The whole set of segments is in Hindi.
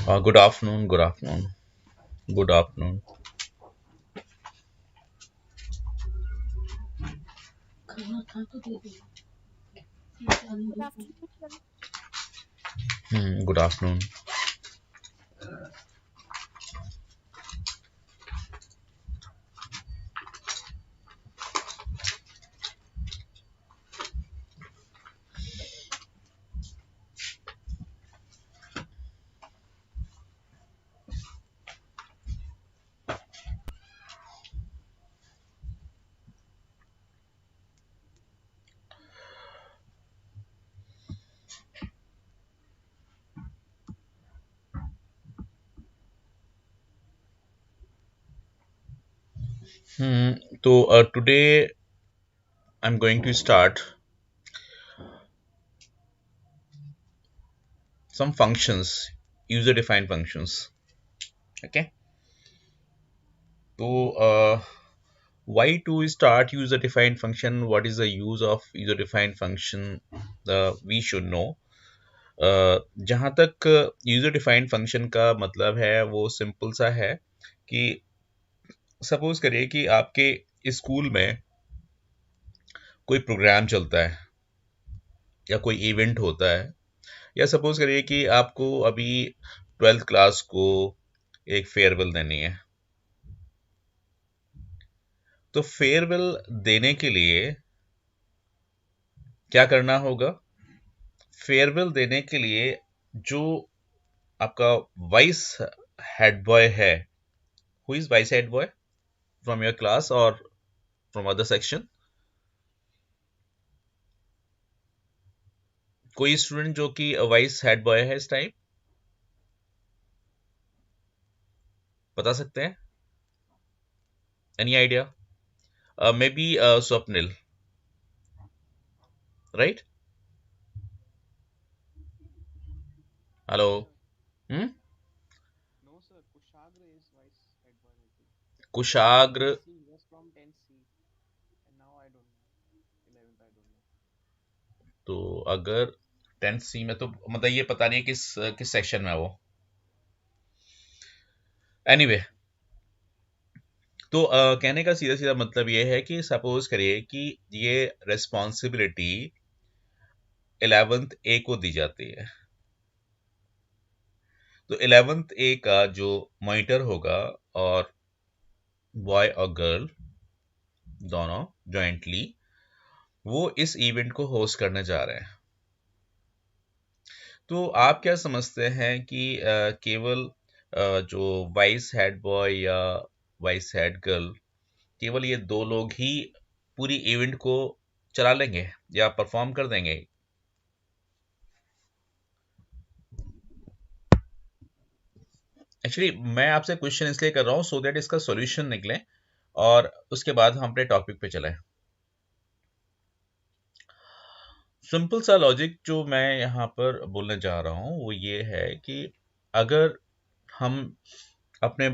Good afternoon, good afternoon, good afternoon. Good afternoon, sir. Good afternoon. Hmm, today I'm going to start some functions, user-defined functions. Okay. So, why to start user-defined function? What is the use of user-defined function? We should know. जहाँ तक यूजर डिफाइंड फंक्शन का मतलब है वो सिंपल सा है कि सपोज करिए कि आपके स्कूल में कोई प्रोग्राम चलता है या कोई इवेंट होता है या सपोज करिए कि आपको अभी 12th क्लास को एक फेयरवेल देनी है। तो फेयरवेल देने के लिए क्या करना होगा? फेयरवेल देने के लिए जो आपका वाइस हेड बॉय है, who is vice head boy from your class और फ्रॉम अदर सेक्शन? कोई स्टूडेंट जो कि वाइस हेड बॉय है इस टाइम बता सकते हैं? Any idea? May be Swapnil, right? Hello? No, sir. Hmm? No, sir. Kushagra is vice head boy, I think. Kushagra? Yes, he was from 10C, and now I don't know. 11th, I don't know. तो अगर 10th सी में तो मतलब ये पता नहीं किस किस सेक्शन में है वो। एनीवे anyway, तो कहने का सीधा सीधा मतलब ये है कि सपोज करिए कि ये रिस्पॉन्सिबिलिटी 11th ए को दी जाती है। तो 11th ए का जो मॉनिटर होगा और बॉय और गर्ल दोनों जॉइंटली वो इस इवेंट को होस्ट करने जा रहे हैं। तो आप क्या समझते हैं कि केवल जो वाइस हेड बॉय या वाइस हेड गर्ल केवल ये दो लोग ही पूरी इवेंट को चला लेंगे या परफॉर्म कर देंगे? एक्चुअली मैं आपसे क्वेश्चन इसलिए कर रहा हूँ सो दैट इसका सॉल्यूशन निकले और उसके बाद हम अपने टॉपिक पे चलें। सिंपल सा लॉजिक जो मैं यहाँ पर बोलने जा रहा हूँ वो ये है कि अगर हम अपने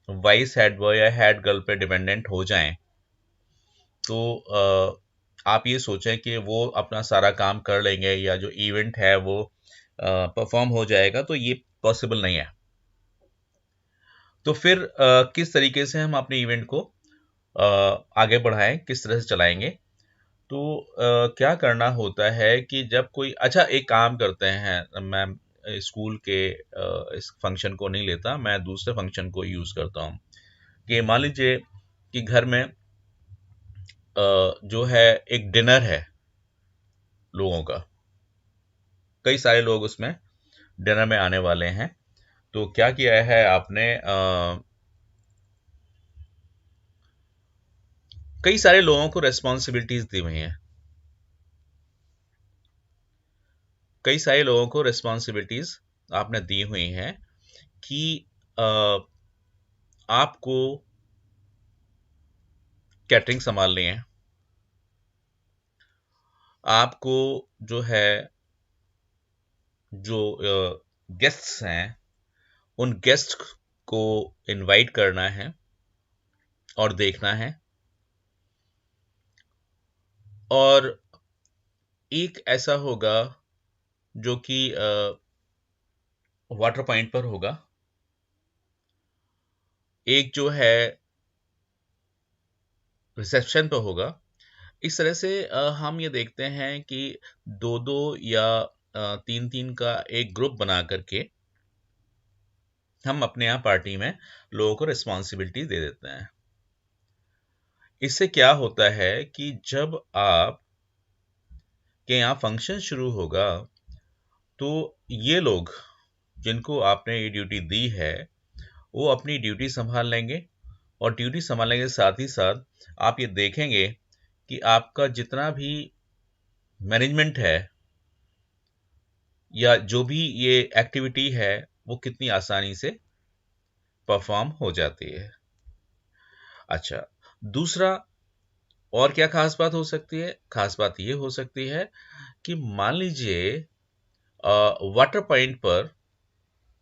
वाइस हेड बॉय या हेड गर्ल पे डिपेंडेंट हो जाएं तो आप ये सोचें कि वो अपना सारा काम कर लेंगे या जो इवेंट है वो परफॉर्म हो जाएगा, तो ये पॉसिबल नहीं है। तो फिर किस तरीके से हम अपने इवेंट को आगे बढ़ाएं, किस तरह से चलाएंगे? तो क्या करना होता है कि जब कोई अच्छा एक काम करते हैं, मैं स्कूल के इस फंक्शन को नहीं लेता, मैं दूसरे फंक्शन को यूज करता हूँ कि मान लीजिए कि घर में जो है एक डिनर है लोगों का, कई सारे लोग उसमें डिनर में आने वाले हैं। तो क्या किया है आपने? कई सारे लोगों को रेस्पॉन्सिबिलिटीज दी हुई हैं, कई सारे लोगों को रेस्पॉन्सिबिलिटीज आपने दी हुई हैं कि अ, आपको कैटरिंग संभालनी है, आपको जो है जो गेस्ट्स हैं उन गेस्ट को इनवाइट करना है और देखना है, और एक ऐसा होगा जो कि वाटर पॉइंट पर होगा, एक जो है रिसेप्शन पर होगा। इस तरह से हम ये देखते हैं कि दो दो या तीन तीन का एक ग्रुप बना करके हम अपने यहाँ पार्टी में लोगों को रिस्पॉन्सिबिलिटी दे देते हैं। इससे क्या होता है कि जब आप के यहाँ फंक्शन शुरू होगा तो ये लोग जिनको आपने ये ड्यूटी दी है वो अपनी ड्यूटी संभाल लेंगे, और ड्यूटी संभालने के साथ ही साथ आप ये देखेंगे कि आपका जितना भी मैनेजमेंट है या जो भी ये एक्टिविटी है वो कितनी आसानी से परफॉर्म हो जाती है। अच्छा, दूसरा और क्या खास बात हो सकती है? खास बात ये हो सकती है कि मान लीजिए वाटर पॉइंट पर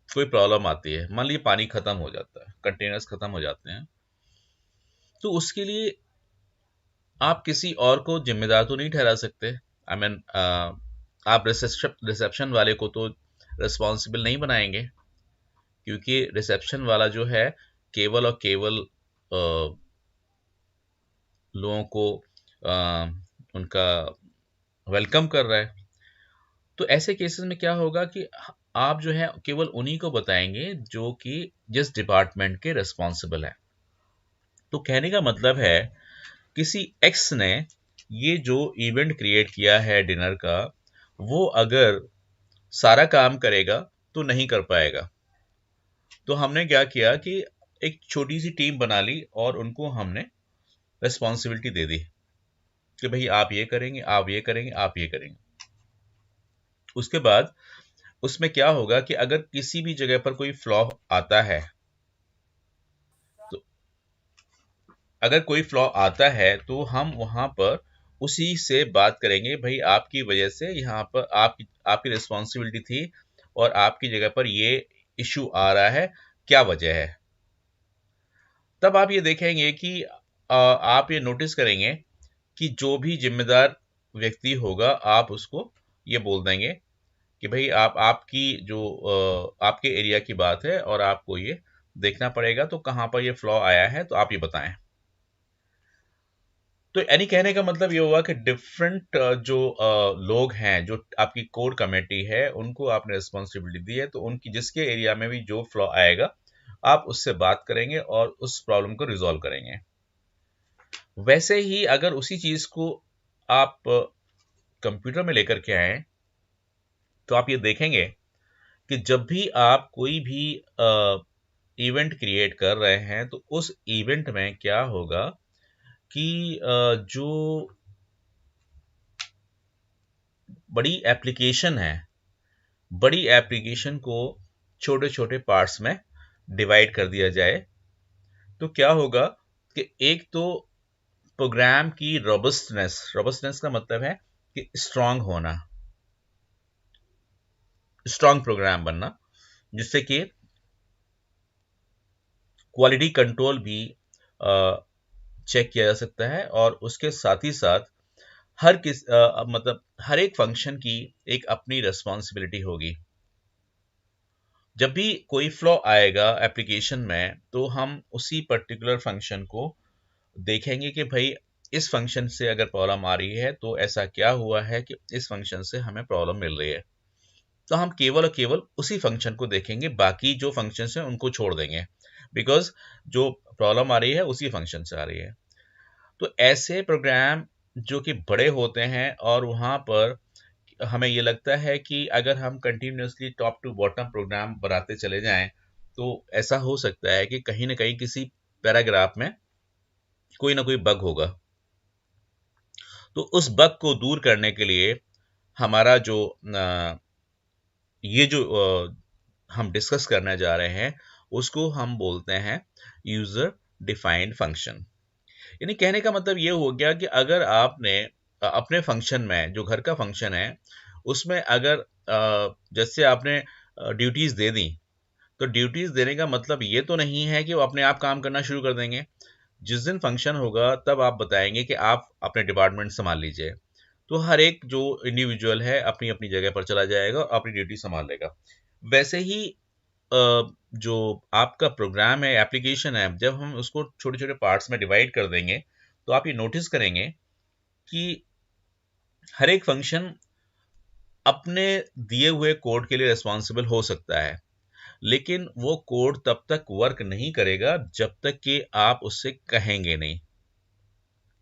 कोई प्रॉब्लम आती है, मान लीजिए पानी खत्म हो जाता है, कंटेनर्स खत्म हो जाते हैं, तो उसके लिए आप किसी और को जिम्मेदार तो नहीं ठहरा सकते। आई मीन आप रिसेप्शन वाले को तो रिस्पॉन्सिबल नहीं बनाएंगे, क्योंकि रिसेप्शन वाला जो है केवल और केवल लोगों को उनका वेलकम कर रहा है। तो ऐसे केसेस में क्या होगा कि आप जो है केवल उन्हीं को बताएंगे जो कि जिस डिपार्टमेंट के रिस्पॉन्सिबल है। तो कहने का मतलब है किसी एक्स ने ये जो इवेंट क्रिएट किया है डिनर का, वो अगर सारा काम करेगा तो नहीं कर पाएगा। तो हमने क्या किया कि एक छोटी सी टीम बना ली और उनको हमने रिस्पॉन्सिबिलिटी दे दी कि भाई आप ये करेंगे, आप ये करेंगे, आप ये करेंगे। उसके बाद उसमें क्या होगा कि अगर किसी भी जगह पर कोई फ्लॉ आता है, तो अगर कोई फ्लॉ आता है तो हम वहां पर उसी से बात करेंगे, भाई आपकी वजह से यहाँ पर आपकी रिस्पॉन्सिबिलिटी थी और आपकी जगह पर ये इशू आ रहा है, क्या वजह है। तब आप ये देखेंगे कि आप ये नोटिस करेंगे कि जो भी जिम्मेदार व्यक्ति होगा आप उसको ये बोल देंगे कि भाई आपकी जो आपके एरिया की बात है और आपको ये देखना पड़ेगा, तो कहाँ पर ये फ्लॉ आया है तो आप ये बताएं। तो यानी कहने का मतलब ये हुआ कि डिफरेंट जो लोग हैं, जो आपकी कोर कमेटी है, उनको आपने रिस्पॉन्सिबिलिटी दी है, तो उनकी जिसके एरिया में भी जो फ्लॉ आएगा आप उससे बात करेंगे और उस प्रॉब्लम को रिजॉल्व करेंगे। वैसे ही अगर उसी चीज को आप कंप्यूटर में लेकर के आए तो आप ये देखेंगे कि जब भी आप कोई भी इवेंट क्रिएट कर रहे हैं तो उस इवेंट में क्या होगा कि जो बड़ी एप्लीकेशन है, बड़ी एप्लीकेशन को छोटे छोटे पार्ट्स में डिवाइड कर दिया जाए। तो क्या होगा कि एक तो प्रोग्राम की रोबस्टनेस का मतलब है कि स्ट्रांग होना, स्ट्रांग प्रोग्राम बनना, जिससे कि क्वालिटी कंट्रोल भी चेक किया जा सकता है, और उसके साथ ही साथ मतलब हर एक फंक्शन की एक अपनी रिस्पॉन्सिबिलिटी होगी। जब भी कोई फ्लॉ आएगा एप्लीकेशन में तो हम उसी पर्टिकुलर फंक्शन को देखेंगे कि भाई इस फंक्शन से अगर प्रॉब्लम आ रही है तो ऐसा क्या हुआ है कि इस फंक्शन से हमें प्रॉब्लम मिल रही है। तो हम केवल और केवल उसी फंक्शन को देखेंगे, बाकी जो फंक्शन हैं उनको छोड़ देंगे, बिकॉज जो प्रॉब्लम आ रही है उसी फंक्शन से आ रही है। तो ऐसे प्रोग्राम जो कि बड़े होते हैं और वहाँ पर हमें ये लगता है कि अगर हम continuously top to bottom program बनाते चले जाएं तो ऐसा हो सकता है कि कहीं ना कहीं किसी पैराग्राफ में कोई ना कोई बग होगा। तो उस बग को दूर करने के लिए हमारा जो ये जो हम डिस्कस करने जा रहे हैं उसको हम बोलते हैं यूजर डिफाइंड फंक्शन। यानी कहने का मतलब ये हो गया कि अगर आपने अपने फंक्शन में, जो घर का फंक्शन है उसमें अगर जैसे आपने ड्यूटीज दे दी, तो ड्यूटीज देने का मतलब ये तो नहीं है कि वो अपने आप काम करना शुरू कर देंगे। जिस दिन फंक्शन होगा तब आप बताएंगे कि आप अपने डिपार्टमेंट संभाल लीजिए, तो हर एक जो इंडिविजुअल है अपनी अपनी जगह पर चला जाएगा और अपनी ड्यूटी संभाल लेगा। वैसे ही जो आपका प्रोग्राम है, एप्लीकेशन है, जब हम उसको छोटे छोटे पार्ट्स में डिवाइड कर देंगे तो आप ये नोटिस करेंगे कि हर एक फंक्शन अपने दिए हुए कोड के लिए रिस्पॉन्सिबल हो सकता है, लेकिन वो कोड तब तक वर्क नहीं करेगा जब तक कि आप उससे कहेंगे नहीं।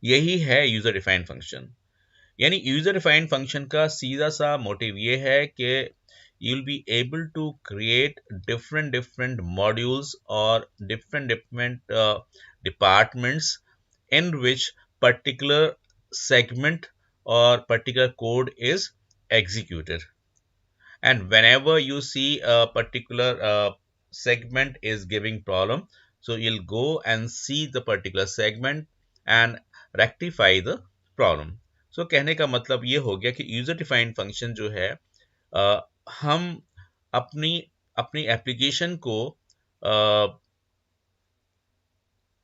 यही है यूजर डिफाइंड फंक्शन। यानी यूजर डिफाइंड फंक्शन का सीधा सा मोटिव ये है कि you'll be able to create different modules or different departments in which particular segment or particular code is executed. And whenever you see a particular segment is giving problem, so you'll go and see the particular segment and rectify the problem. So कहने का मतलब ये हो गया कि यूजर डिफाइंड फंक्शन जो है, हम अपनी अपनी एप्लीकेशन को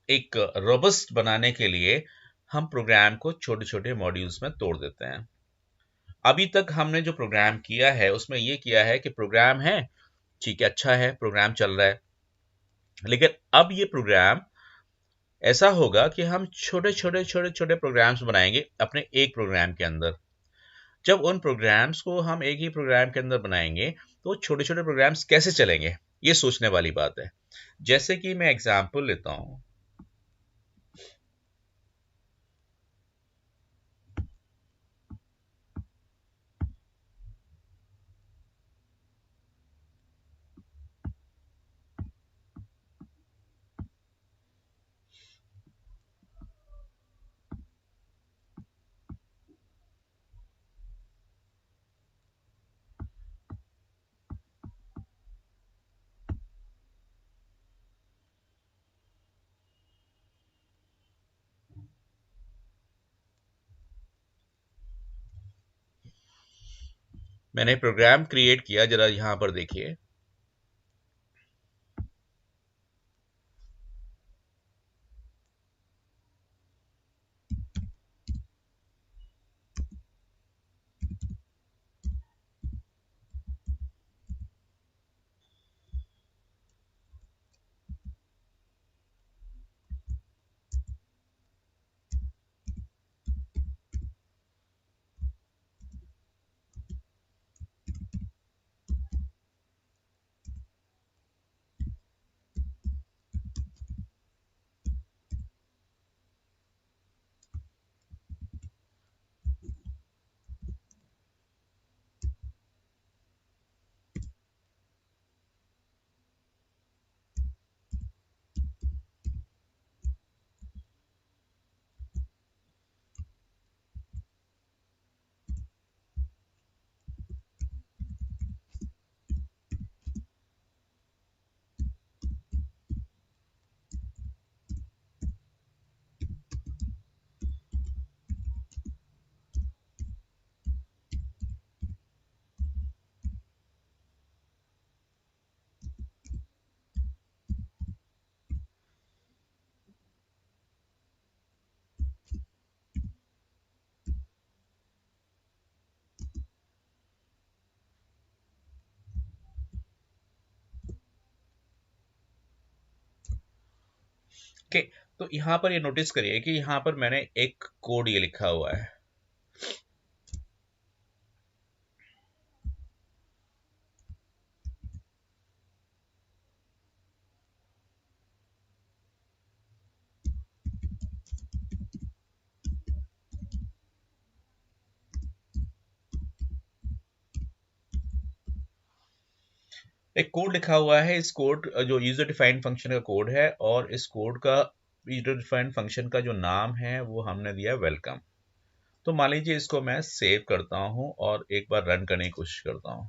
एक रोबस्ट बनाने के लिए हम प्रोग्राम को छोटे छोटे मॉड्यूल्स में तोड़ देते हैं। अभी तक हमने जो प्रोग्राम किया है उसमें ये किया है कि प्रोग्राम है, ठीक है, अच्छा है, प्रोग्राम चल रहा है, लेकिन अब ये प्रोग्राम ऐसा होगा कि हम छोटे छोटे छोटे छोटे प्रोग्राम्स बनाएंगे अपने एक प्रोग्राम के अंदर। जब उन प्रोग्राम्स को हम एक ही प्रोग्राम के अंदर बनाएंगे तो छोटे छोटे प्रोग्राम्स कैसे चलेंगे, ये सोचने वाली बात है। जैसे कि मैं एग्जांपल लेता हूं, मैंने प्रोग्राम क्रिएट किया, जरा यहां पर देखिए। ओके, तो यहां पर ये नोटिस करिए कि यहां पर मैंने एक कोड ये लिखा हुआ है। एक कोड लिखा हुआ है, इस कोड जो यूजर डिफाइंड फंक्शन का कोड है, और इस कोड का यूजर डिफाइंड फंक्शन का जो नाम है वो हमने दिया वेलकम। तो मान लीजिए इसको मैं सेव करता हूं और एक बार रन करने की कोशिश करता हूं।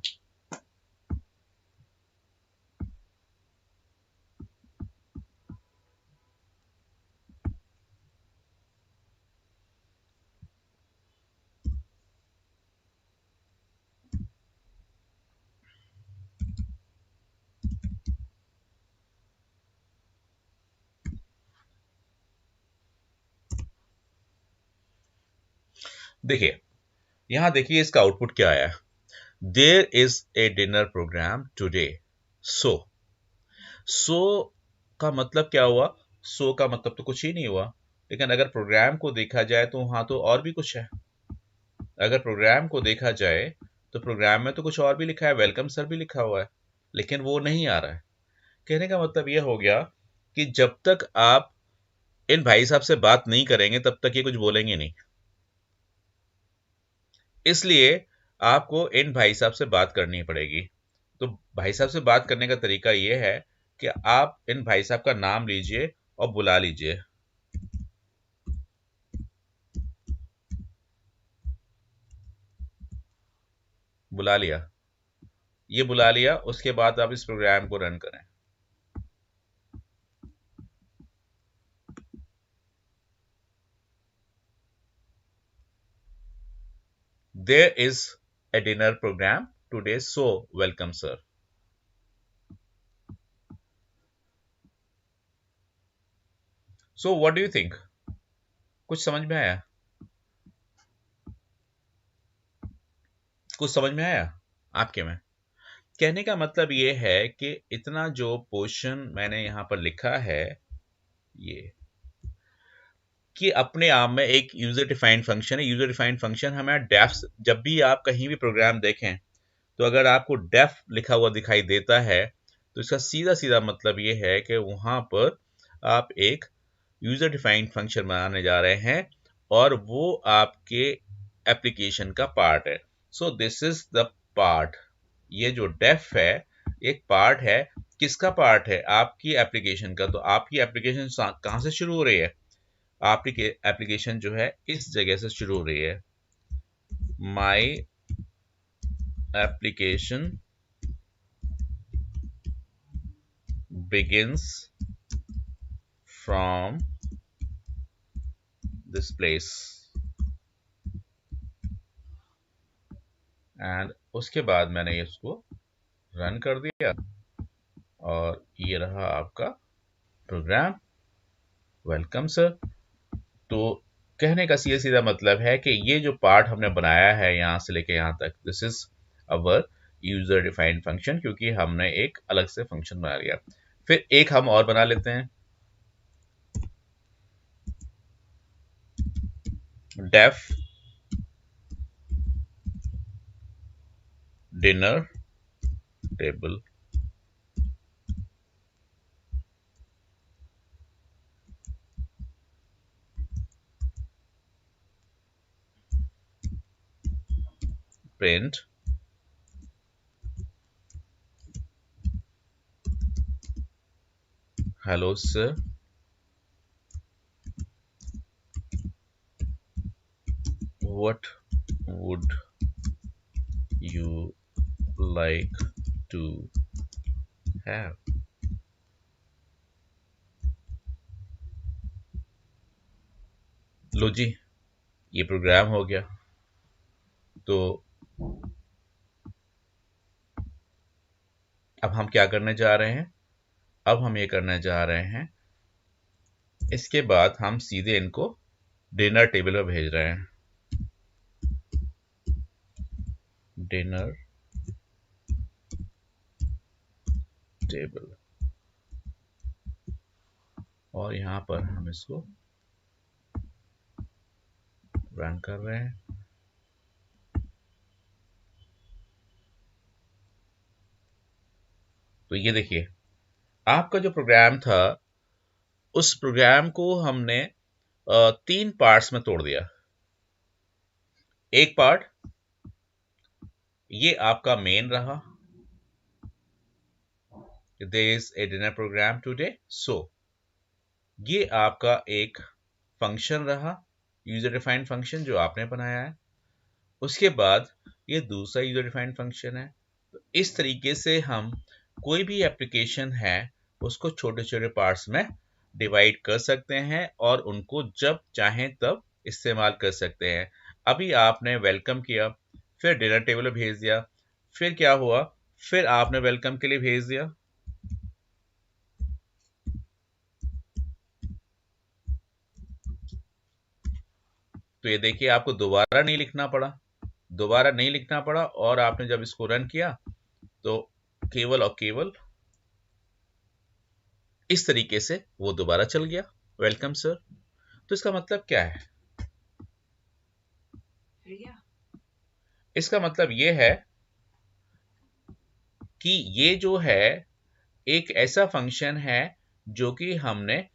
देखिए, यहां देखिए इसका आउटपुट क्या आया। There is a dinner program today, so so का मतलब क्या हुआ? सो का मतलब तो कुछ ही नहीं हुआ। लेकिन अगर प्रोग्राम को देखा जाए तो वहां तो और भी कुछ है। अगर प्रोग्राम को देखा जाए तो प्रोग्राम में तो कुछ और भी लिखा है, वेलकम सर भी लिखा हुआ है, लेकिन वो नहीं आ रहा है। कहने का मतलब ये हो गया कि जब तक आप इन भाई साहब से बात नहीं करेंगे तब तक ये कुछ बोलेंगे नहीं। इसलिए आपको इन भाई साहब से बात करनी पड़ेगी। तो भाई साहब से बात करने का तरीका ये है कि आप इन भाई साहब का नाम लीजिए और बुला लीजिए। बुला लिया, ये बुला लिया, उसके बाद आप इस प्रोग्राम को रन करें। There is a dinner program today, so welcome sir. So what do you think? कुछ समझ में आया? कुछ समझ में आया आपके में? कहने का मतलब ये है कि इतना जो पोर्शन मैंने यहां पर लिखा है, ये कि अपने आप में एक यूजर डिफाइंड फंक्शन है। यूजर डिफाइंड फंक्शन हमें डेफ, जब भी आप कहीं भी प्रोग्राम देखें तो अगर आपको डेफ लिखा हुआ दिखाई देता है तो इसका सीधा सीधा मतलब ये है कि वहां पर आप एक यूजर डिफाइंड फंक्शन बनाने जा रहे हैं और वो आपके एप्लीकेशन का पार्ट है। सो दिस इज द पार्ट। ये जो डेफ है एक पार्ट है। किसका पार्ट है? आपकी एप्लीकेशन का। तो आपकी एप्लीकेशन कहां से शुरू हो रही है? आपकी एप्लीकेशन जो है इस जगह से शुरू हो रही है, my application begins from this place। And उसके बाद मैंने इसको रन कर दिया और ये रहा आपका प्रोग्राम, वेलकम सर। तो कहने का सीधा सीधा मतलब है कि ये जो पार्ट हमने बनाया है यहां से लेके यहां तक, this is our user defined function, क्योंकि हमने एक अलग से फंक्शन बना लिया। फिर एक हम और बना लेते हैं, def dinner table. Print hello sir, what would you like to have? लो जी, ये प्रोग्राम हो गया। तो अब हम क्या करने जा रहे हैं? अब हम ये करने जा रहे हैं, इसके बाद हम सीधे इनको डिनर टेबल पर भेज रहे हैं। डिनर टेबल, और यहां पर हम इसको रन कर रहे हैं। तो ये देखिए, आपका जो प्रोग्राम था उस प्रोग्राम को हमने 3 पार्ट्स में तोड़ दिया। एक पार्ट ये आपका मेन रहा, there is a dinner program today, so ये आपका एक फंक्शन रहा, यूजर डिफाइंड फंक्शन जो आपने बनाया है। उसके बाद ये दूसरा यूजर डिफाइंड फंक्शन है। तो इस तरीके से हम कोई भी एप्लीकेशन है उसको छोटे छोटे पार्ट्स में डिवाइड कर सकते हैं और उनको जब चाहें तब इस्तेमाल कर सकते हैं। अभी आपने वेलकम किया, फिर डिनर टेबल पे भेज दिया, फिर क्या हुआ? फिर आपने वेलकम के लिए भेज दिया। तो ये देखिए, आपको दोबारा नहीं लिखना पड़ा, दोबारा नहीं लिखना पड़ा, और आपने जब इसको रन किया तो केवल और केवल इस तरीके से वो दोबारा चल गया, वेलकम सर। तो इसका मतलब क्या है? इसका मतलब ये है कि ये जो है एक ऐसा फंक्शन है जो कि हमने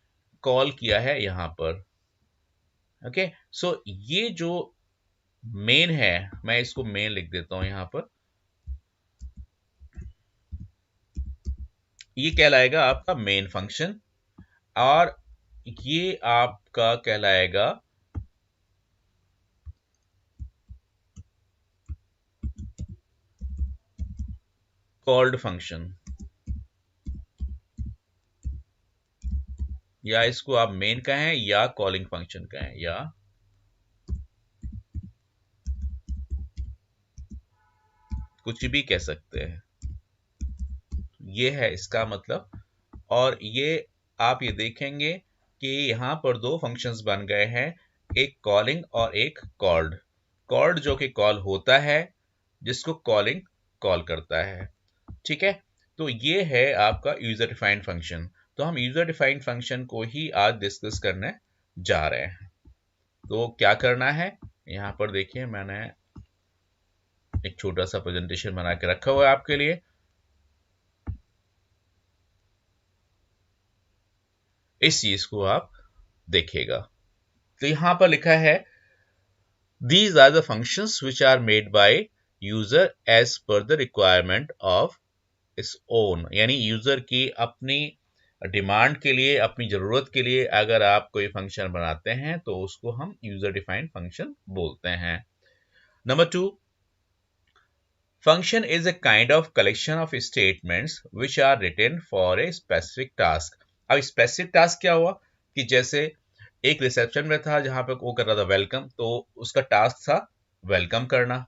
कॉल किया है यहां पर। ओके, सो ये जो मेन है, मैं इसको मेन लिख देता हूं यहां पर, ये कहलाएगा आपका मेन फंक्शन, और ये आपका कहलाएगा कॉल्ड फंक्शन, या इसको आप मेन कहें या कॉलिंग फंक्शन कहें या कुछ भी कह सकते हैं। ये है इसका मतलब। और ये आप ये देखेंगे कि यहां पर दो फंक्शंस बन गए हैं, एक कॉलिंग और एक कॉल्ड। कॉल्ड जो कि कॉल होता है, जिसको कॉलिंग कॉल करता है। ठीक है, तो ये है आपका यूजर डिफाइंड फंक्शन। तो हम यूजर डिफाइंड फंक्शन को ही आज डिस्कस करने जा रहे हैं। तो क्या करना है, यहां पर देखिए मैंने एक छोटा सा प्रेजेंटेशन बना के रखा हुआ है आपके लिए। इस चीज को आप देखिएगा। तो यहां पर लिखा है these are the functions which are made by user as per the requirement of its own, यानी यूजर की अपनी डिमांड के लिए, अपनी जरूरत के लिए अगर आप कोई फंक्शन बनाते हैं तो उसको हम यूजर डिफाइंड फंक्शन बोलते हैं। Number 2, function is a kind of collection of statements which are written for a specific task। अब स्पेसिफिक टास्क क्या हुआ कि जैसे एक रिसेप्शन में था जहां पे वो कर रहा था वेलकम, तो उसका टास्क था वेलकम करना।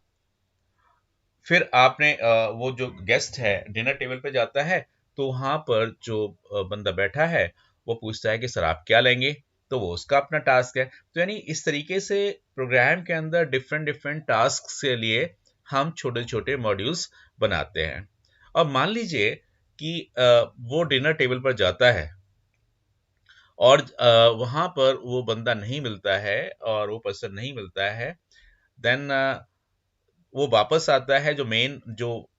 फिर आपने वो जो गेस्ट है डिनर टेबल पे जाता है, तो वहां पर जो बंदा बैठा है वो पूछता है कि सर आप क्या लेंगे, तो वो उसका अपना टास्क है। तो यानी इस तरीके से प्रोग्राम के अंदर डिफरेंट डिफरेंट टास्क के लिए हम छोटे छोटे मॉड्यूल्स बनाते हैं। अब मान लीजिए कि वो डिनर टेबल पर जाता है और वहां पर वो बंदा नहीं मिलता है और वो पर्सन नहीं मिलता है, देन वो वापस आता है, जो मेन जो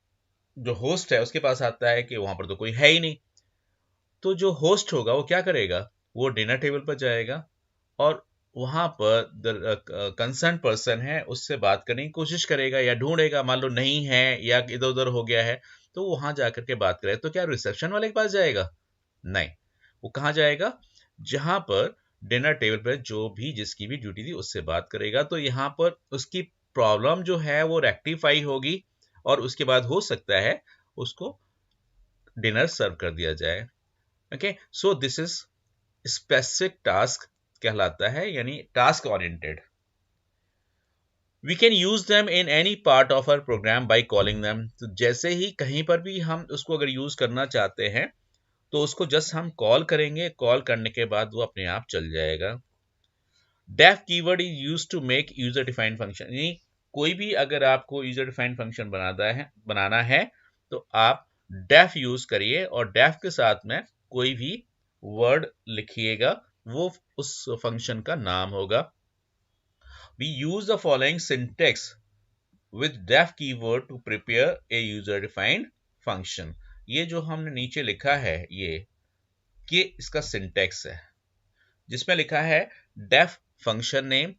जो होस्ट है उसके पास आता है कि वहां पर तो कोई है ही नहीं। तो जो होस्ट होगा वो क्या करेगा, वो डिनर टेबल पर जाएगा और वहां पर कंसर्न पर्सन है उससे बात करने की कोशिश करेगा या ढूंढेगा, मान लो नहीं है या इधर उधर हो गया है, तो वहां जाकर के बात करे। तो क्या रिसेप्शन वाले के पास जाएगा? नहीं, वो कहाँ जाएगा, जहां पर डिनर टेबल पर जो भी जिसकी भी ड्यूटी थी उससे बात करेगा। तो यहाँ पर उसकी प्रॉब्लम जो है वो रेक्टिफाई होगी और उसके बाद हो सकता है उसको डिनर सर्व कर दिया जाए। Okay, so this is specific task कहलाता है, यानी task oriented. We can use them in any part of our program by calling them. तो जैसे ही कहीं पर भी हम उसको अगर यूज करना चाहते हैं तो उसको जस्ट हम कॉल करेंगे, कॉल करने के बाद वो अपने आप चल जाएगा। Def keyword is use to make user defined function, यानी कोई भी अगर आपको यूजर डिफाइंड फंक्शन बनाना है तो आप डेफ यूज करिए और डेफ के साथ में कोई भी वर्ड लिखिएगा, वो उस फंक्शन का नाम होगा। We use the following syntax with def keyword to prepare a user defined function. ये जो हमने नीचे लिखा है ये इसका सिंटेक्स है, जिसमें लिखा है def function name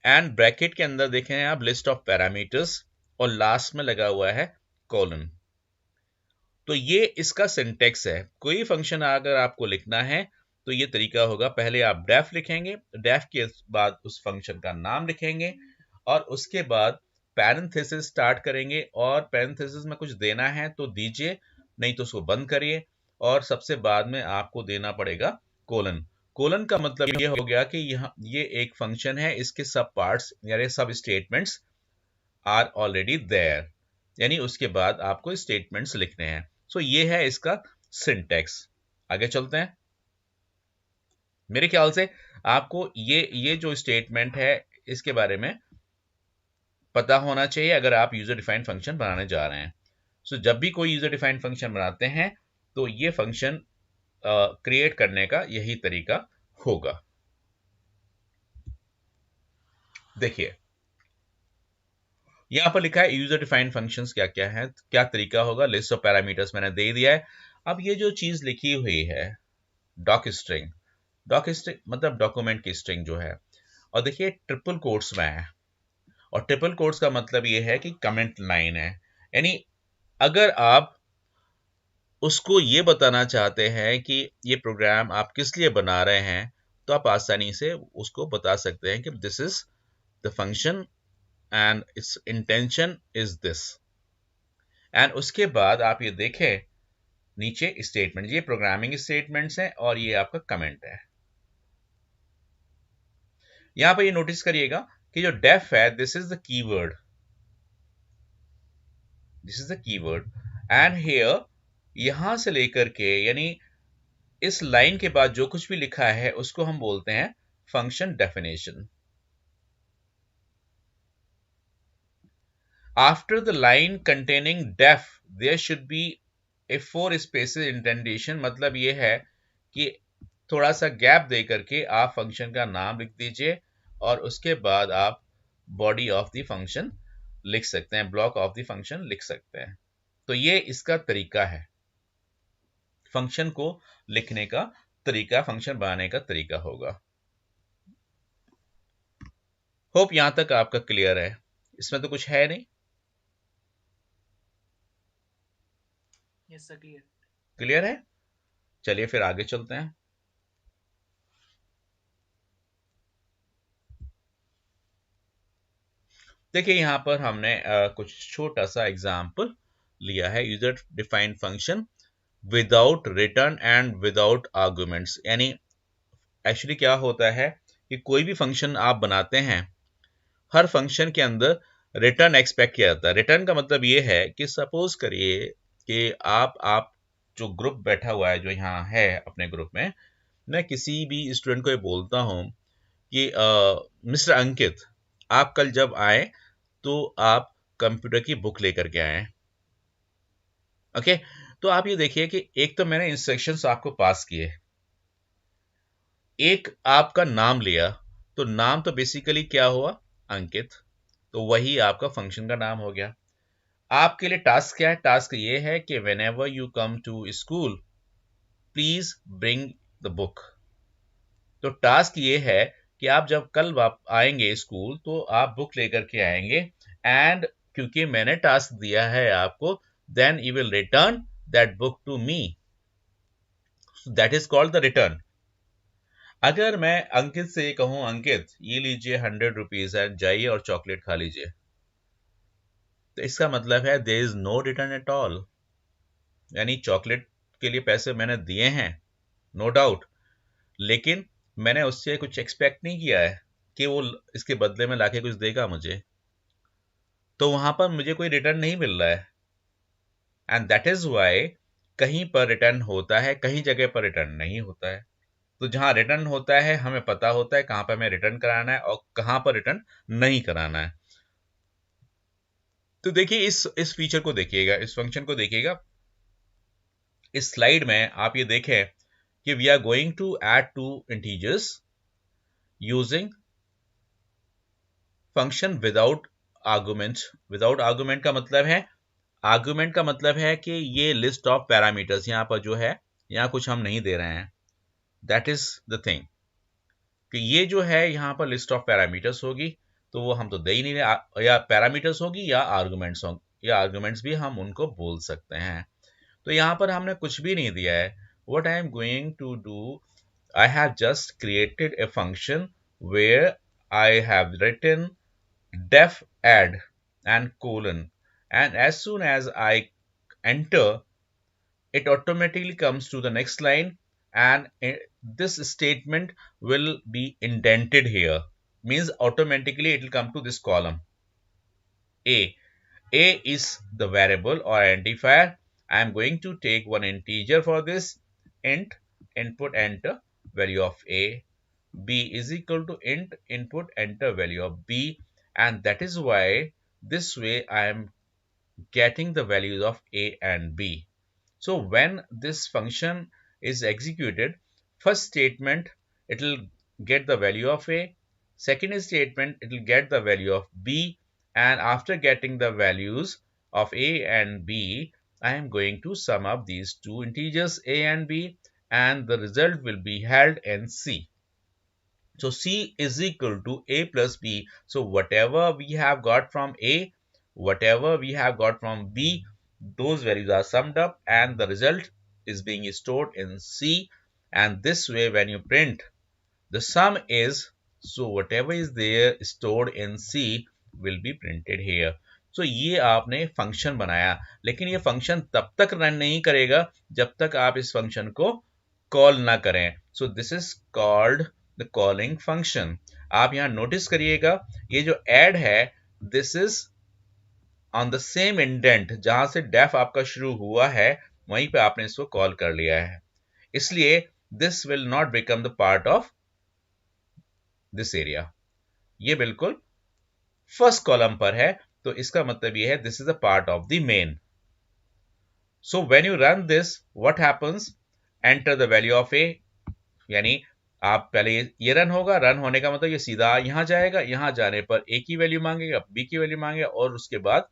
and bracket के अंदर देखें आप लिस्ट ऑफ पैरामीटर्स और लास्ट में लगा हुआ है कॉलन। तो ये इसका सिंटेक्स है। कोई फंक्शन अगर आपको लिखना है तो ये तरीका होगा, पहले आप डेफ लिखेंगे, डेफ के बाद उस फंक्शन का नाम लिखेंगे और उसके बाद पैरेंथेसिस स्टार्ट करेंगे, और पैरेंथेसिस में कुछ देना है तो दीजिए, नहीं तो उसको बंद करिए, और सबसे बाद में आपको देना पड़ेगा कोलन। कोलन का मतलब ये हो गया कि यहाँ ये एक फंक्शन है, इसके सब पार्ट्स यानी सब स्टेटमेंट्स आर ऑलरेडी देयर, यानी उसके बाद आपको स्टेटमेंट्स लिखने हैं। सो ये है इसका सिंटेक्स। आगे चलते हैं। मेरे ख्याल से आपको ये जो स्टेटमेंट है इसके बारे में पता होना चाहिए अगर आप यूजर डिफाइंड फंक्शन बनाने जा रहे हैं। सो जब भी कोई यूजर डिफाइंड फंक्शन बनाते हैं तो ये फंक्शन क्रिएट करने का यही तरीका होगा। देखिए यहां पर लिखा है यूजर डिफाइंड फंक्शंस क्या क्या है, क्या तरीका होगा, लिस्ट ऑफ पैरामीटर्स मैंने दे दिया है। अब ये जो चीज लिखी हुई है डॉक स्ट्रिंग मतलब डॉक्यूमेंट की स्ट्रिंग जो है, और देखिए ट्रिपल कोट्स में है, और ट्रिपल कोट्स का मतलब ये है कि कमेंट लाइन है, यानी अगर आप उसको ये बताना चाहते हैं कि ये प्रोग्राम आप किस लिए बना रहे हैं, तो आप आसानी से उसको बता सकते हैं कि this is the function and its intention is this. And उसके बाद आप ये देखें नीचे स्टेटमेंट, ये प्रोग्रामिंग स्टेटमेंट्स हैं और ये आपका कमेंट है। यहां पर ये नोटिस करिएगा कि जो डेफ है this is the keyword, this is the keyword, and here यहां से लेकर के यानी इस लाइन के बाद जो कुछ भी लिखा है उसको हम बोलते हैं function definition. After the line containing def there should be a 4 spaces indentation, मतलब ये है कि थोड़ा सा गैप दे करके आप फंक्शन का नाम लिख दीजिए और उसके बाद आप बॉडी ऑफ द फंक्शन लिख सकते हैं, ब्लॉक ऑफ द फंक्शन लिख सकते हैं। तो ये इसका तरीका है, फंक्शन को लिखने का तरीका, फंक्शन बनाने का तरीका होगा। होप यहां तक आपका क्लियर है, इसमें तो कुछ है नहीं। Yes sir clear. क्लियर है, चलिए फिर आगे चलते हैं। देखिए यहां पर हमने कुछ छोटा सा एग्जाम्पल लिया है, user defined function without return and without arguments. यानी एक्चुअली क्या होता है कि कोई भी फंक्शन आप बनाते हैं, हर फंक्शन के अंदर रिटर्न एक्सपेक्ट किया जाता है। रिटर्न का मतलब ये है कि सपोज करिए कि आप जो ग्रुप बैठा हुआ है, जो यहाँ है अपने ग्रुप में, मैं किसी भी स्टूडेंट को ये बोलता हूँ कि मिस्टर अंकित आप कल जब आए तो आप कंप्यूटर की बुक लेकर के आए। ओके, तो आप ये देखिए कि एक तो मैंने इंस्ट्रक्शंस आपको पास किए, एक आपका नाम लिया, तो नाम तो बेसिकली क्या हुआ, अंकित, तो वही आपका फंक्शन का नाम हो गया। आपके लिए टास्क क्या है, टास्क ये है कि whenever you come to school please bring the book. तो टास्क ये है कि आप जब कल आएंगे स्कूल तो आप बुक लेकर के आएंगे, एंड क्योंकि मैंने टास्क दिया है आपको, then you will return that book to me, that is called the return. अगर मैं अंकित से कहूं अंकित ये लीजिए 100 रुपीज है, जाइए और चॉकलेट खा लीजिए, तो इसका मतलब है there is no return at all, यानी चॉकलेट के लिए पैसे मैंने दिए हैं नो डाउट, लेकिन मैंने उससे कुछ एक्सपेक्ट नहीं किया है कि वो इसके बदले में लाके कुछ देगा मुझे, तो वहां पर मुझे कोई रिटर्न नहीं मिल रहा है। एंड दैट इज वाई कहीं पर रिटर्न होता है, कहीं जगह पर रिटर्न नहीं होता है। तो जहां रिटर्न होता है हमें पता होता है कहां पर हमें रिटर्न कराना है और कहां पर रिटर्न नहीं कराना है। तो देखिए इस फीचर को देखिएगा, इस फंक्शन को देखिएगा, इस स्लाइड में आप ये देखें कि we are going to add two integers using function without argument. Without argument का मतलब है, आर्गुमेंट का मतलब है कि ये लिस्ट ऑफ पैरामीटर्स यहां पर जो है, यहां कुछ हम नहीं दे रहे हैं। दैट इज द थिंग कि ये जो है यहां पर लिस्ट ऑफ पैरामीटर्स होगी, तो वो हम तो दे ही नहीं रहे, या पैरामीटर्स होगी या आर्गुमेंट्स होंगे, या आर्गुमेंट्स भी हम उनको बोल सकते हैं। तो यहां पर हमने कुछ भी नहीं दिया है। What I am going to do, I have just created a function where I have written def add and colon, and as soon as I enter it automatically comes to the next line, and this statement will be indented here, means automatically it will come to this column a. A is the variable or identifier. I am going to take one integer for this, int input enter value of a. B is equal to int input enter value of b, and that is why this way I am getting the values of a and b. So when this function is executed, first statement it will get the value of A, second statement it will get the value of B, and after getting the values of A and B, I am going to sum up these two integers A and B, and the result will be held in C. So C is equal to A plus B. So whatever we have got from A, whatever we have got from B, those values are summed up and the result is being stored in C. And this way when you print the sum is, so whatever is there stored in C will be printed here. So ये आपने फंक्शन बनाया, लेकिन ये फंक्शन तब तक रन नहीं करेगा जब तक आप इस फंक्शन को कॉल ना करें. सो this is called the calling function. आप यहां नोटिस करिएगा ये जो ऐड है this is on the same indent, जहां से डेफ आपका शुरू हुआ है वहीं पे आपने इसको कॉल कर लिया है, इसलिए this will not become the part of this area. ये बिल्कुल फर्स्ट कॉलम पर है, तो इसका मतलब ये है this is a part of the main. So when you run this what happens, enter the value of A, यानी आप पहले ये रन होगा, रन होने का मतलब ये सीधा यहां जाएगा, यहां जाने पर ए की वैल्यू मांगेगा, बी की वैल्यू मांगेगा और उसके बाद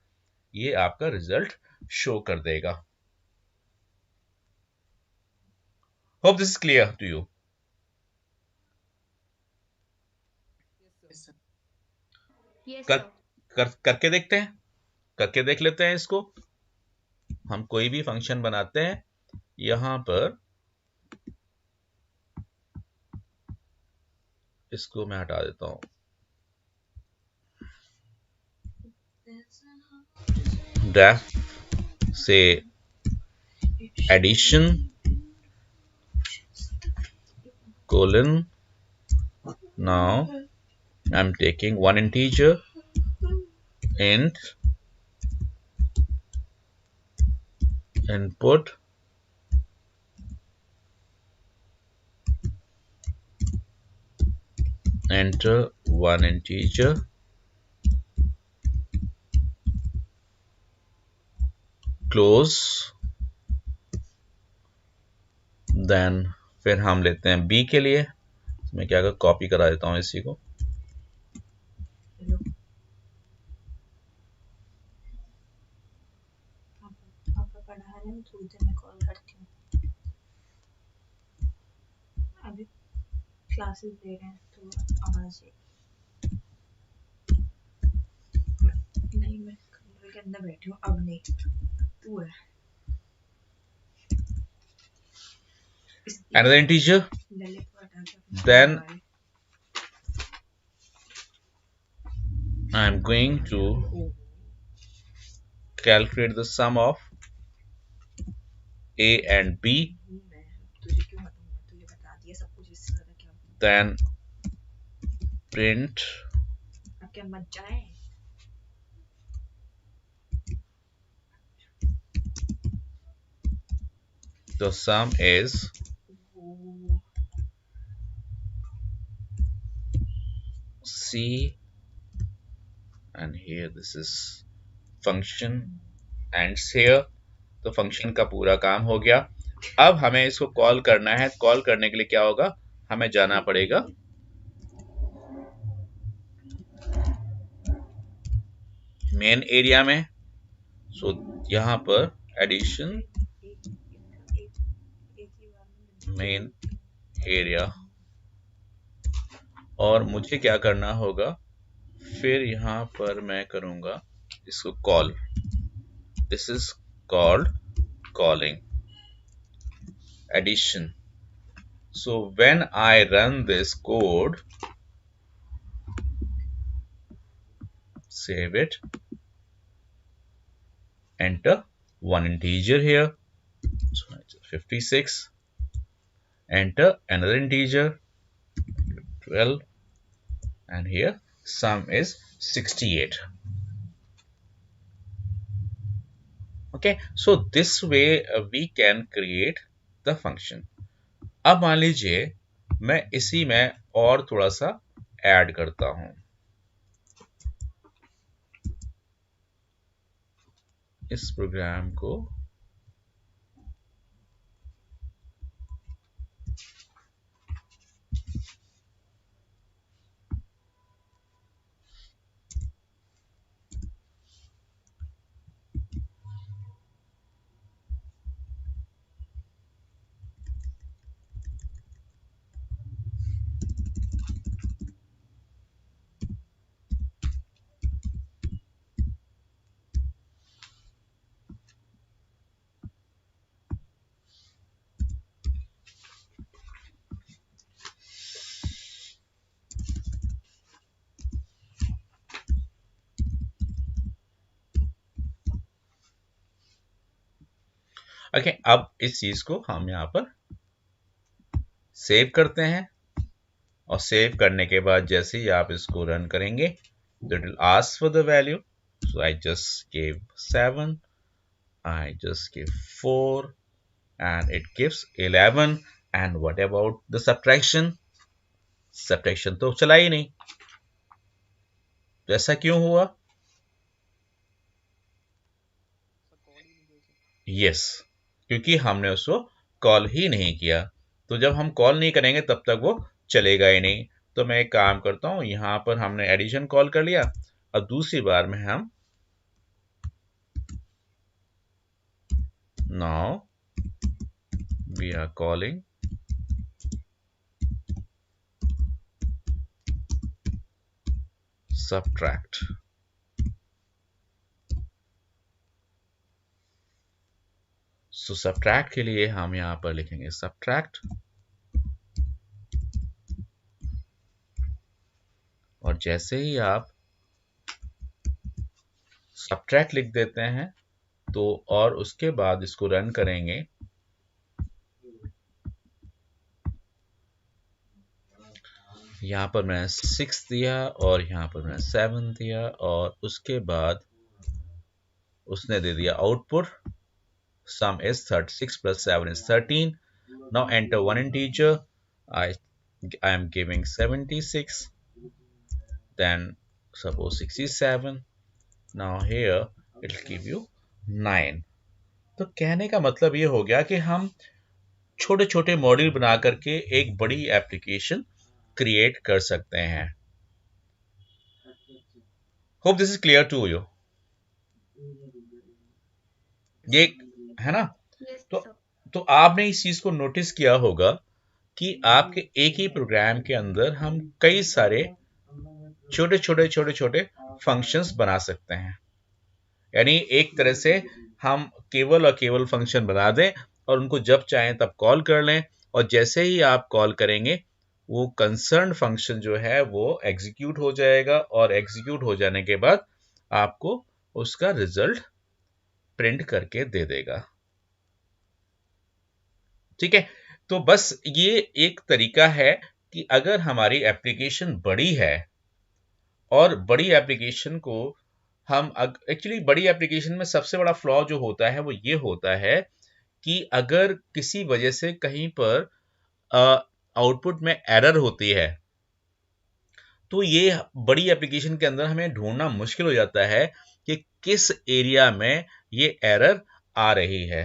ये आपका रिजल्ट शो कर देगा. Hope this is clear to you. Yes, sir. Yes, कर, sir. करके देखते हैं, करके देख लेते हैं इसको. हम कोई भी फंक्शन बनाते हैं, यहां पर इसको मैं हटा देता हूं. डेफ से addition colon, now I'm taking one integer int input enter one integer close, then फिर हम लेते हैं b के लिए. मैं क्या कर कॉपी करा देता हूं इसी को. आपका पढ़ा रहे हैं, थोड़ी देर में कॉल करती हूँ. अभी क्लासेस दे रहे हैं तो आवाज नहीं, मैं कमरे के अंदर बैठी हूँ अब नहीं, तू है. Another integer, ललित को हटा के अपना then mobile. I'm going to calculate the sum of a and b, मैं तुझे क्यों हटाऊंगा, तुझे बता दिया सब कुछ, इससे ज्यादा क्या. then print अब क्या मत जाए. the sum is वो c, and here this is function ends here. तो फंक्शन का पूरा काम हो गया. अब हमें इसको कॉल करना है. कॉल करने के लिए क्या होगा, हमें जाना पड़ेगा मेन एरिया में. सो यहां पर एडिशन एक ही बार में मेन एरिया, और मुझे क्या करना होगा, फिर यहां पर मैं करूंगा इसको call. This is called calling addition. So when I run this code, save it, enter one integer here, so 56, enter another integer 12, and here sum is 68. Okay, so this way we can create the function. अब मान लीजिए मैं इसी में और थोड़ा सा ऐड करता हूं. इस प्रोग्राम को ओके, अब इस चीज को हम यहाँ पर सेव करते हैं और सेव करने के बाद जैसे ही आप इसको रन करेंगे तो it will ask for the value. So I just give 7, I just give 4 and it gives 11. And what about the subtraction? Subtraction तो चला ही नहीं. तो ऐसा क्यों हुआ? Yes, क्योंकि हमने उसको कॉल ही नहीं किया. तो जब हम कॉल नहीं करेंगे तब तक वो चलेगा ही नहीं. तो मैं एक काम करता हूं, यहां पर हमने एडिशन कॉल कर लिया. अब दूसरी बार में हम now we are calling subtract. So subtract के लिए हम यहां पर लिखेंगे सब्ट्रैक्ट, और जैसे ही आप सब्ट्रैक्ट लिख देते हैं तो और उसके बाद इसको रन करेंगे यहां पर मैंने 6 दिया और यहां पर मैंने 7 दिया और उसके बाद उसने दे दिया output sum is 36 plus 7 is 13. Now enter one integer. I am giving 76, then suppose 67. Now here it will give you 9. तो कहने का मतलब ये हो गया कि हम छोटे छोटे मॉड्यूल बना करके एक बड़ी एप्लीकेशन क्रिएट कर सकते हैं. Hope this is clear to you. ये है ना. तो आपने इस चीज को नोटिस किया होगा कि आपके एक ही प्रोग्राम के अंदर हम कई सारे छोटे छोटे फंक्शंस बना सकते हैं. यानी एक तरह से हम केवल और केवल फंक्शन बना दें और उनको जब चाहें तब कॉल कर लें, और जैसे ही आप कॉल करेंगे वो कंसर्न फंक्शन जो है वो एग्जीक्यूट हो जाएगा, और एग्जीक्यूट हो जाने के बाद आपको उसका रिजल्ट प्रिंट करके दे देगा. ठीक है. तो बस ये एक तरीका है कि अगर हमारी एप्लीकेशन बड़ी है और बड़ी एप्लीकेशन को हम एक्चुअली बड़ी एप्लीकेशन में सबसे बड़ा फ्लॉ जो होता है वो ये होता है कि अगर किसी वजह से कहीं पर आउटपुट में एरर होती है तो ये बड़ी एप्लीकेशन के अंदर हमें ढूंढना मुश्किल हो जाता है कि किस एरिया में ये एरर आ रही है.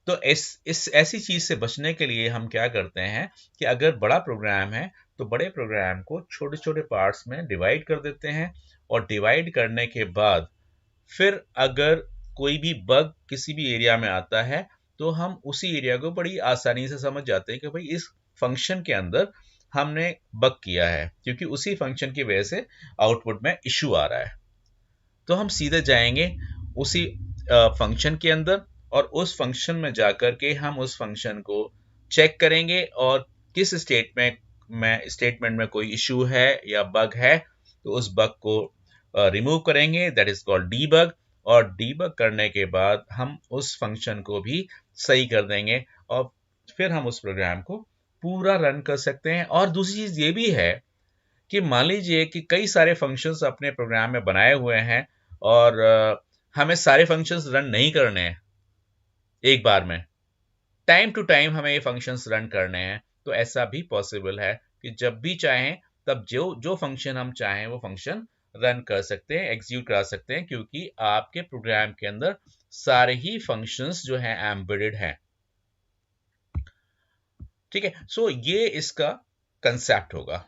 तो इस ऐसी चीज से बचने के लिए हम क्या करते हैं कि अगर बड़ा प्रोग्राम है तो बड़े प्रोग्राम को छोटे छोटे पार्ट्स में डिवाइड कर देते हैं, और डिवाइड करने के बाद फिर अगर कोई भी बग किसी भी एरिया में आता है तो हम उसी एरिया को बड़ी आसानी से समझ जाते हैं कि भाई इस फंक्शन के अंदर हमने बग किया है, क्योंकि उसी फंक्शन की वजह से आउटपुट में इश्यू आ रहा है. तो हम सीधे जाएंगे उसी फंक्शन के अंदर और उस फंक्शन में जाकर के हम उस फंक्शन को चेक करेंगे और किस स्टेटमेंट में कोई इश्यू है या बग है तो उस बग को रिमूव करेंगे. That is called debug. और डीबग करने के बाद हम उस फंक्शन को भी सही कर देंगे और फिर हम उस प्रोग्राम को पूरा रन कर सकते हैं. और दूसरी चीज ये भी है कि मान लीजिए कि कई सारे फंक्शंस अपने प्रोग्राम में बनाए हुए हैं और हमें सारे फंक्शंस रन नहीं करने हैं एक बार में, टाइम टू टाइम हमें ये फंक्शंस रन करने हैं. तो ऐसा भी पॉसिबल है कि जब भी चाहें तब जो फंक्शन हम चाहें वो फंक्शन रन कर सकते हैं, एग्जीक्यूट करा सकते हैं, क्योंकि आपके प्रोग्राम के अंदर सारे ही फंक्शंस जो हैं एम्बेडेड हैं. ठीक है. सो ये इसका कंसेप्ट होगा,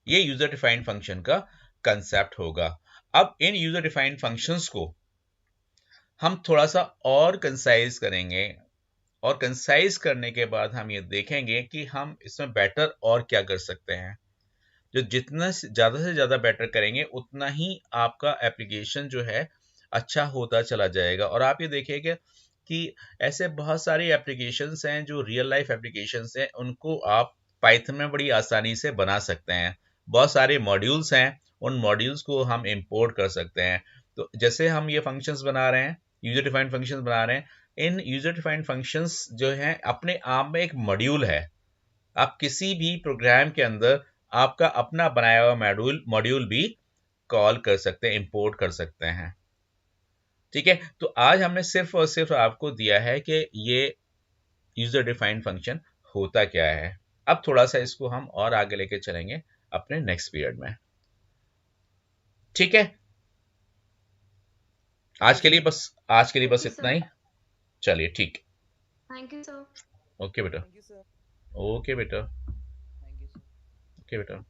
ये यूजर डिफाइंड फंक्शन का कंसेप्ट होगा. अब इन यूजर डिफाइंड फंक्शंस को हम थोड़ा सा और कंसाइज करेंगे, और कंसाइज करने के बाद हम ये देखेंगे कि हम इसमें बेटर और क्या कर सकते हैं. जो जितना से ज्यादा बेटर करेंगे उतना ही आपका एप्लीकेशन जो है अच्छा होता चला जाएगा. और आप ये देखिएगा कि ऐसे बहुत सारी एप्लीकेशंस हैं जो रियल लाइफ एप्लीकेशंस हैं, उनको आप पाइथन में बड़ी आसानी से बना सकते हैं. बहुत सारे मॉड्यूल्स हैं, उन मॉड्यूल्स को हम इंपोर्ट कर सकते हैं. तो जैसे हम ये फंक्शंस बना रहे हैं यूजर डिफाइंड फंक्शंस बना रहे हैं। इन यूजर डिफाइंड फंक्शंस जो है अपने आप में एक मॉड्यूल है। आप किसी भी प्रोग्राम के अंदर आपका अपना बनाया हुआ मॉड्यूल भी कॉल कर सकते हैं, इंपोर्ट कर सकते हैं। ठीक है, तो आज हमने सिर्फ और सिर्फ आपको दिया है कि ये यूजर डिफाइंड फंक्शन होता क्या है। अब थोड़ा सा इसको हम और आगे लेके चलेंगे अपने नेक्स्ट पीरियड में। ठीक है, आज के लिए बस इतना ही। चलिए ठीक। Thank you sir. ओके बेटा। Thank you sir. ओके बेटा। Thank you sir. ओके बेटा।